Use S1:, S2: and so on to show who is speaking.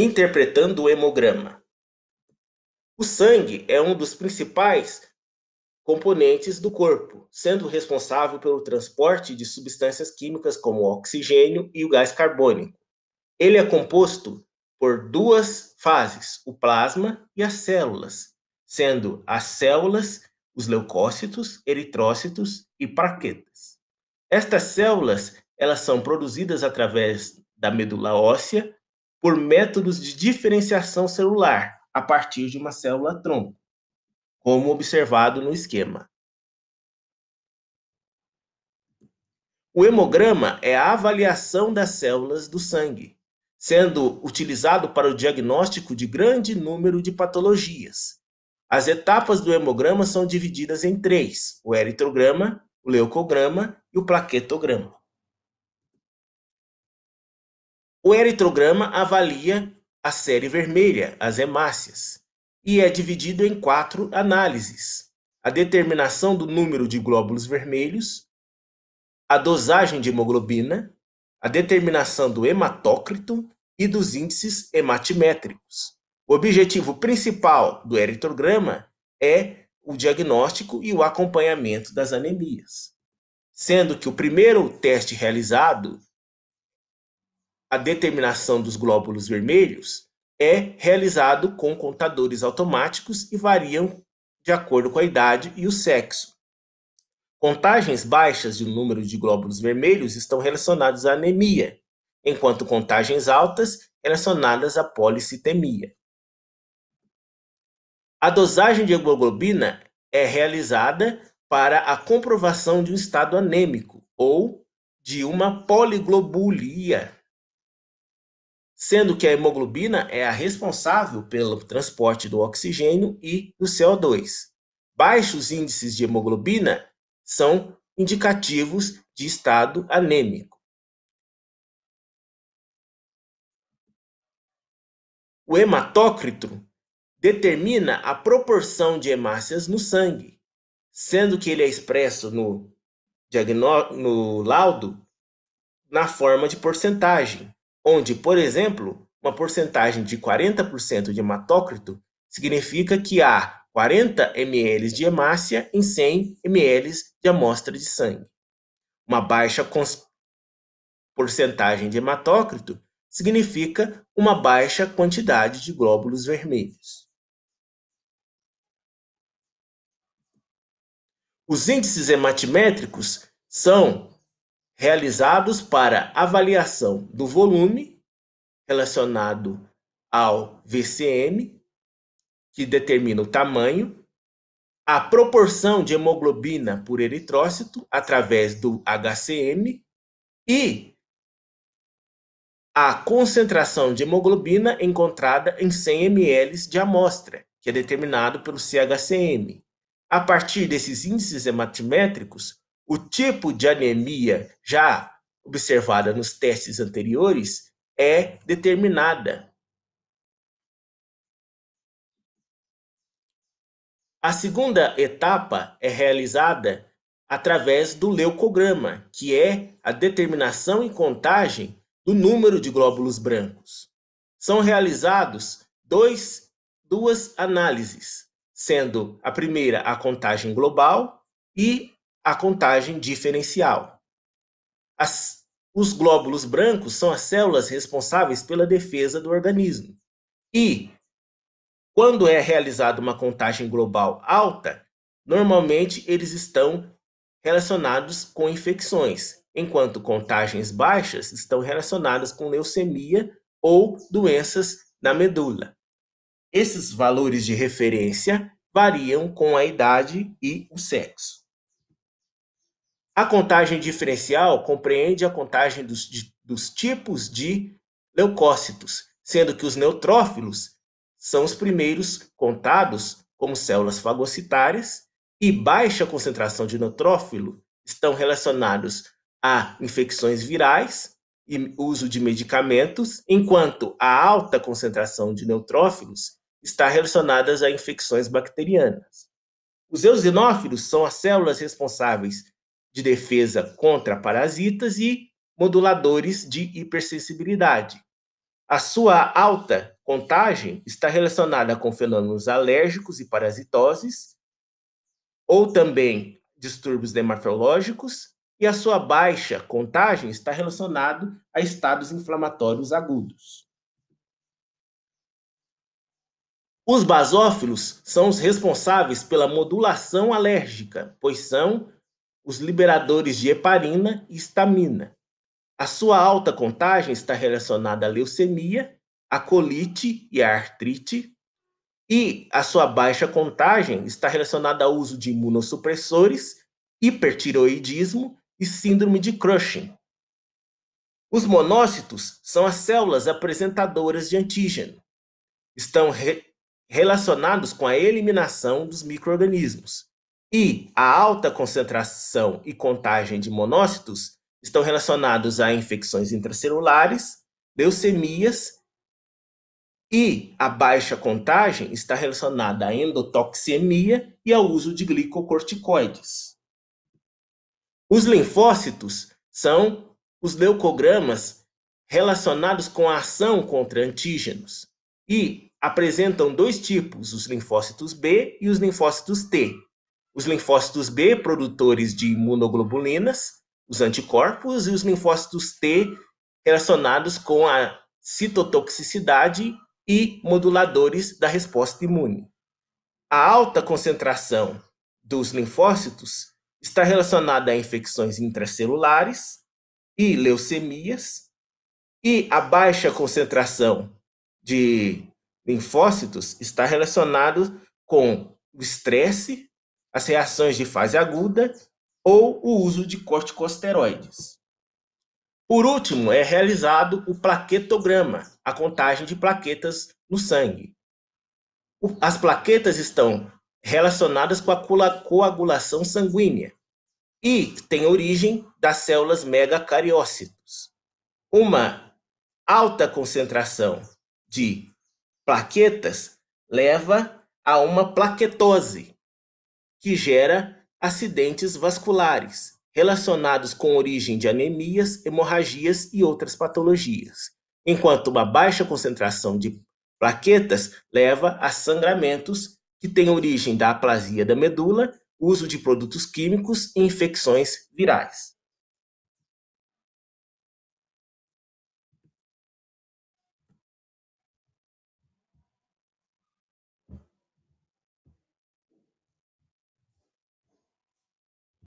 S1: Interpretando o hemograma. O sangue é um dos principais componentes do corpo, sendo responsável pelo transporte de substâncias químicas como o oxigênio e o gás carbônico. Ele é composto por duas fases, o plasma e as células, sendo as células os leucócitos, eritrócitos e plaquetas. Estas células, elas são produzidas através da medula óssea por métodos de diferenciação celular a partir de uma célula-tronco, como observado no esquema. O hemograma é a avaliação das células do sangue, sendo utilizado para o diagnóstico de grande número de patologias. As etapas do hemograma são divididas em três: o eritrograma, o leucograma e o plaquetograma. O eritrograma avalia a série vermelha, as hemácias, e é dividido em 4 análises: a determinação do número de glóbulos vermelhos, a dosagem de hemoglobina, a determinação do hematócrito e dos índices hematimétricos. O objetivo principal do eritrograma é o diagnóstico e o acompanhamento das anemias, sendo que o primeiro teste realizado, a determinação dos glóbulos vermelhos, é realizado com contadores automáticos e variam de acordo com a idade e o sexo. Contagens baixas de número de glóbulos vermelhos estão relacionadas à anemia, enquanto contagens altas relacionadas à policitemia. A dosagem de hemoglobina é realizada para a comprovação de um estado anêmico ou de uma poliglobulia, sendo que a hemoglobina é a responsável pelo transporte do oxigênio e do CO2. Baixos índices de hemoglobina são indicativos de estado anêmico. O hematócrito determina a proporção de hemácias no sangue, sendo que ele é expresso no laudo na forma de porcentagem, onde, por exemplo, uma porcentagem de 40% de hematócrito significa que há 40 ml de hemácia em 100 ml de amostra de sangue. Uma baixa porcentagem de hematócrito significa uma baixa quantidade de glóbulos vermelhos. Os índices hematimétricos são realizados para avaliação do volume relacionado ao VCM, que determina o tamanho, a proporção de hemoglobina por eritrócito através do HCM e a concentração de hemoglobina encontrada em 100 ml de amostra, que é determinado pelo CHCM. A partir desses índices hematimétricos, o tipo de anemia já observada nos testes anteriores é determinada. A segunda etapa é realizada através do leucograma, que é a determinação e contagem do número de glóbulos brancos. São realizados duas análises, sendo a primeira a contagem global e a contagem diferencial. Os glóbulos brancos são as células responsáveis pela defesa do organismo. E, quando é realizada uma contagem global alta, normalmente eles estão relacionados com infecções, enquanto contagens baixas estão relacionadas com leucemia ou doenças na medula. Esses valores de referência variam com a idade e o sexo. A contagem diferencial compreende a contagem dos tipos de leucócitos, sendo que os neutrófilos são os primeiros contados como células fagocitárias e baixa concentração de neutrófilo estão relacionados a infecções virais e uso de medicamentos, enquanto a alta concentração de neutrófilos está relacionada a infecções bacterianas. Os eosinófilos são as células responsáveis de defesa contra parasitas e moduladores de hipersensibilidade. A sua alta contagem está relacionada com fenômenos alérgicos e parasitoses, ou também distúrbios dermatológicos, e a sua baixa contagem está relacionada a estados inflamatórios agudos. Os basófilos são os responsáveis pela modulação alérgica, pois são os liberadores de heparina e histamina. A sua alta contagem está relacionada à leucemia, à colite e à artrite, e a sua baixa contagem está relacionada ao uso de imunossupressores, hipertiroidismo e síndrome de Cushing. Os monócitos são as células apresentadoras de antígeno. Estão relacionados com a eliminação dos micro-organismos. E a alta concentração e contagem de monócitos estão relacionados a infecções intracelulares, leucemias, e a baixa contagem está relacionada à endotoxemia e ao uso de glicocorticoides. Os linfócitos são os leucogramas relacionados com a ação contra antígenos e apresentam dois tipos, os linfócitos B e os linfócitos T. Os linfócitos B, produtores de imunoglobulinas, os anticorpos, e os linfócitos T, relacionados com a citotoxicidade e moduladores da resposta imune. A alta concentração dos linfócitos está relacionada a infecções intracelulares e leucemias, e a baixa concentração de linfócitos está relacionado com o estresse, as reações de fase aguda ou o uso de corticosteroides. Por último, é realizado o plaquetograma, a contagem de plaquetas no sangue. As plaquetas estão relacionadas com a coagulação sanguínea e têm origem das células megacariócitos. Uma alta concentração de plaquetas leva a uma plaquetose, que gera acidentes vasculares, relacionados com origem de anemias, hemorragias e outras patologias, enquanto uma baixa concentração de plaquetas leva a sangramentos que têm origem da aplasia da medula, uso de produtos químicos e infecções virais.